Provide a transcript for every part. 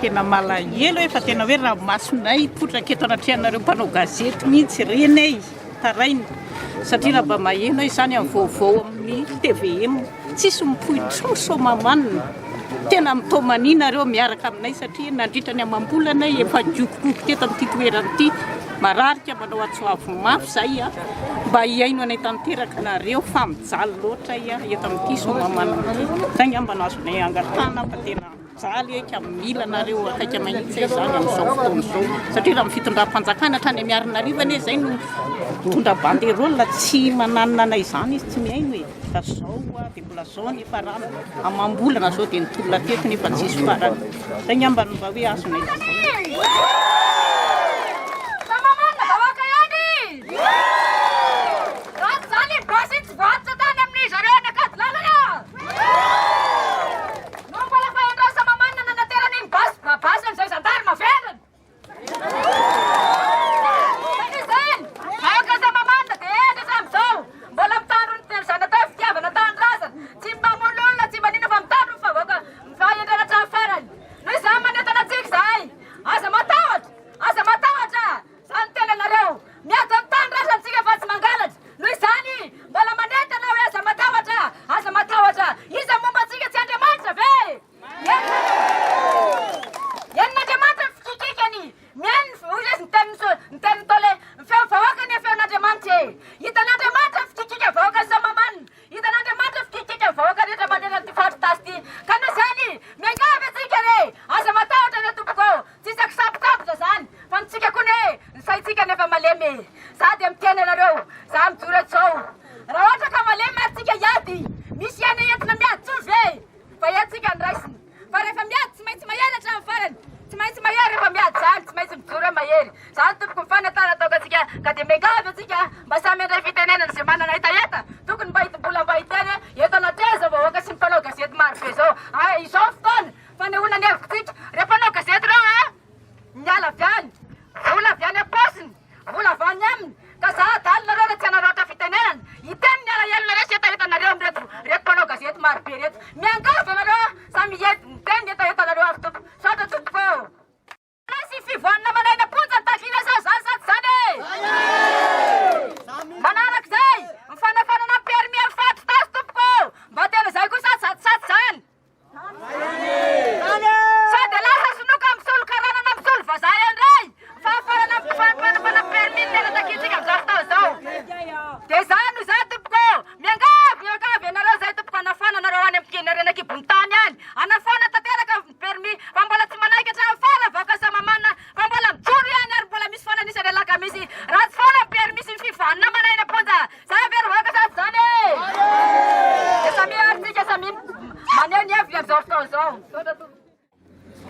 tena malahelo efa tena hoe raha masonay potraka eto anatrihanareo mpanao gazety mihitsy reny tarainy satria raha mba maheno izany amin'ny vaovao amin'ny TVM tsisy mipoitro somamanina tena mitomanina miaraka aminay satria nandritra ny amam-bolanay efa diokoko teto amin'ity toerana ity mararika manao atsoavo mafy zay mba hiaino anay tanteraka nareo fa mijaly loatra eto amin'ity somamanina zany mba nazonay angatana fa tena mijaly eka mila nareo akaika mahitsy zany amin'izao fotoana izao satria raha fitondram-panjakana hatrany Miarinarivo anie zay no mitondra banderole tsy mananina anay zany izy tsy mihaino hoe fa zao dia mbola zao nefa raha amam-bolana zao dia nitolona teto nefa tsisy farany zay mba hoe azonay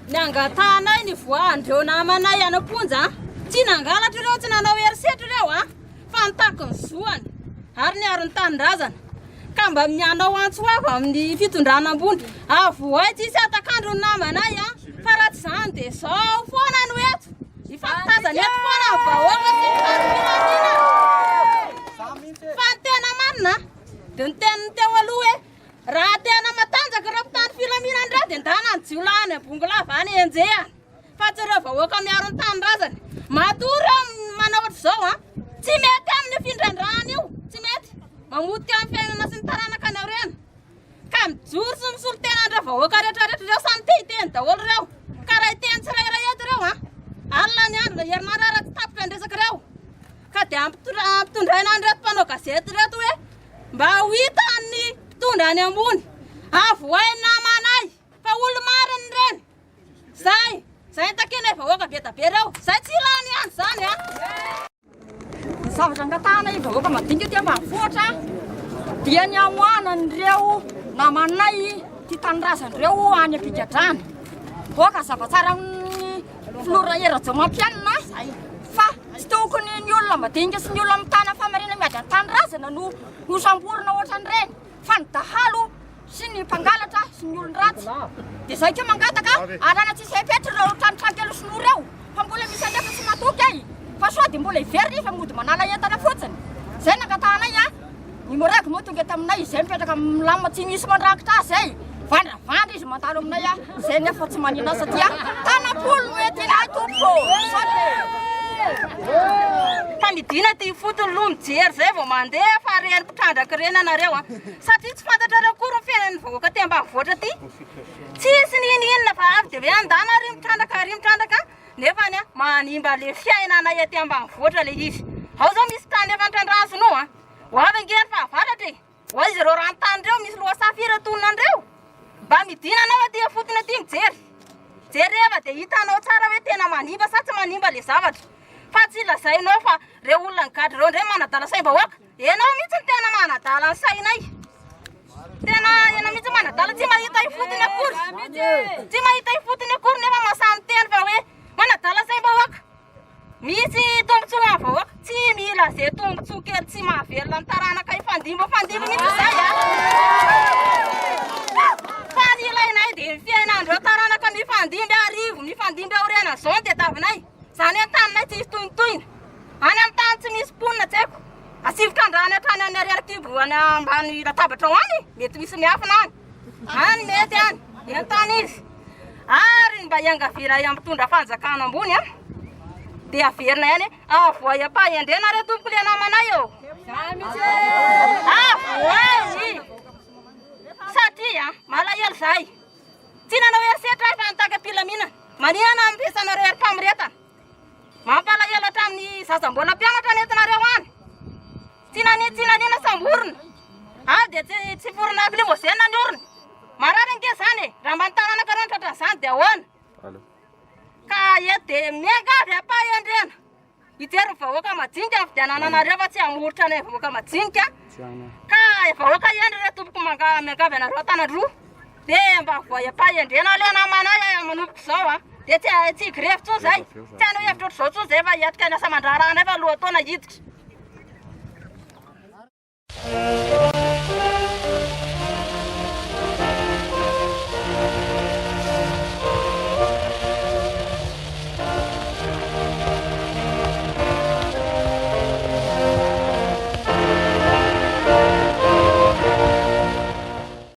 Nangatanay ni voandreo namanay anaponja tsy nangalatra ireo tsy nanao erisetra ireo fantako ny zoany ary niarony tanindrazana ka mba mianao antsoavo amin'ny fitondrana ambony avoay tsisy atakandro ny namanay fa raha tsy zany dia zao foana no eto ifampitazana eto foana ny vahoaka sy filaminana fa ny tena marina dia ny teniny teo aloha raha tena matanjaka raha filaminana indray dia ndana ny jiolahany abongolava any enjehany fa tsy ireo vahoaka miaro ny tanindrazana matory manao ohatry zao tsy mety amin'ny findrandrana io tsy mety mamotika amin'ny fiainana sy ny taranaka anao reny ka mijoro sy misolo tena andra vahoaka rehetrarehetra ireo samy teny daholo ireo ka raha iteny tsirairay eto ireo alina ny andro na herinarara tsy tapitra ny resaka ireo ka dia ampitondraina ny reto mpanao gazety reto hoe mba ho hita ny mpitondra any ambony avoay namanay fa olo mariny reny zay takenay vahoaka be da be ireo zay tsy ilany ihany zany ny zavatra angatahana i vahoaka madinika ty ambanivohitra dia ny amoanan'ireo namanay ty tanindrazan'ireo any ampigadrany voaka zavatsara amin'ny flora era-jomampianina fa tsy tokony ny olona madinika sy ny olona mitana famarina miady ny tanindrazana no samborina ohatran'ireny fa ny dahalo sy ny mpangalatra sy ny olon-dratsy dia zay koa mangataka alana tsisy epetra ireo tranotrankelo sinoa ireo fa mbola misy andefa tsy matoky fa soa dia mbola ivery fa mody manala entana fotsiny zay nangatanay ny moragy moa tonga taminay izay mipetraka milamina tsy misy mandrakitra azy vandravandra izy mantalo aminay zay nefa tsy manina satria tanapolo mety na tompo Tamidina ty fotony loha mijery zay vao mandeha fa reny mpitrandraka reny anareo satria tsy fantatrareo kory ny fiainan'ny vahoaka ty ambanivohitra ty tsisy ninina fa avy de hoe andana ry mitrandraka nefany manimba le fiainana aty ambanivohitra le izy ao zao misy tany efa nitrandrasonao ho avy angeny fa avalatra ho izy reo ranontany reo misy loha safira tononandreo mba midina anao aty fotony aty mijery jereva de hitanao tsara hoe tena manimba sa tsy manimba le zavatra fa tsy lazainao fa reo olona ngadry reo ndray manadala saim-bahoaka enao mihitsy ny tena manadala ny sainay tena enao mihitsy manadala tsy mahita ifotony akory tsy mahita ifotony akory nefa masamy teny fa hoe manadala saim-bahoaka misy tombotsoa amin'ny vahoaka tsy mila zay tombotsoa kely tsy mahavelona ny taranaka ifandimba mihitsy zay fa ilainay de fiainandreo taranaka mifandimby arivo mifandimby aorena zao de tavinay zany an-taninay tsy misy tohitohina any amin'ny tany tsy misy ponina tsy haiko asivotra-ndrany hatrany any ariary-kibo any ambany latabatra ao any mety misy miafina any mety any entany izy ary mba iangavira mitondra fanjakana ambony de averina any avoay ampahendrenareo tompoko le namanay eo avoay satria malahelo zay tsy nanao erisetra fa nitaka mpilaminana maninana ampiasanareo erim-pamiretana mampalahelo hatramin'ny zaza mbola mpianatra nentinareo any tsy nanina samborona de tsy vorona aby le mozena ny orona marary ange zany raha mba nitanana ka ranotratran'izany de ahoana ka eto de miangavy ampahendrena hijery vahoaka majinika fidianananareo fa tsy hamoritra anay vahoaka majinika ka vahoaka endry re tompoko miangavy anareo tanandroa de mba voay ampahendrena le namanay manomboka zao de tsy grefy tso zay tsy hanao hevitra ohatr' zao tso zay fa hiatika ny asa mandraranay fa aloha taona hiditra